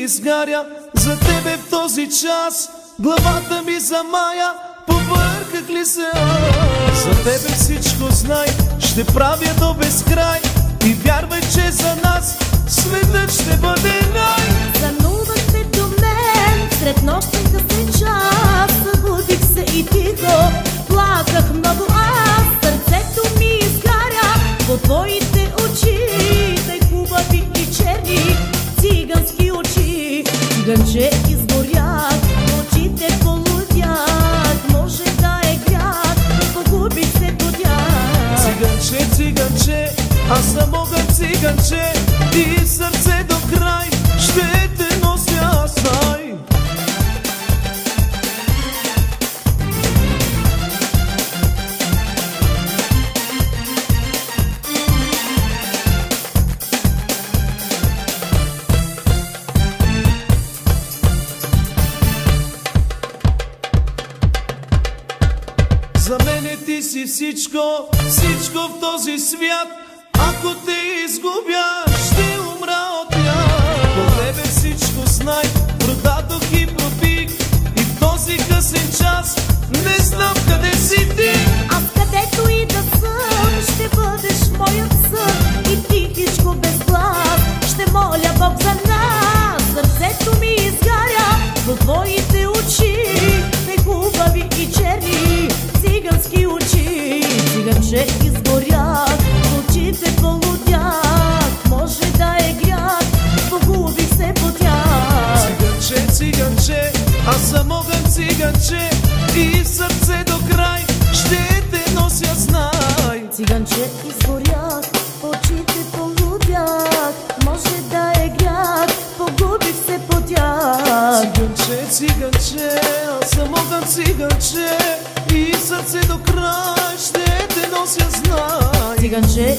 изгаря за тебе в този час. Главата ми замая, побърках ли се аз? За тебе всичко знай, ще правя до безкрай. И вярвай, че за нас светът ще бъде рай. Занувах се до мен сред нощен късен час. Събудих се и тихо плаках много аз. Сърцето ми изгаря по твоите очи, тъй хубави и черни цигански очи. Циганче изгорях, очите полудях, може да е грях, погубих се по тях. Циганче, циганче, аз съм огън циганче, и сърце до край ще те нося аз. За мене ти си всичко, всичко в този свят. Ако те изгубя, ще умра от яд. По тебе всичко знай, продадох и пропих. И в този късен час не знам къде си ти. Аз където и да съм, ще бъдеш моят сън. И тихичко без глас ще моля Бог за нас. Сърцето ми изгаря до твоите очи, те хубави и черни цигански очи. Циганче изгорях, очите полудях, може да е грях, погубих се по тях. Циганче, циганче, аз съм огън циганче, и сърце до край ще те нося, знай. Циганче изгорях, очите полудях, може да е грях, погубих се по тях. Циганче, циганче, аз съм огън циганче, и сърце до край ще те нося, знай. Циганче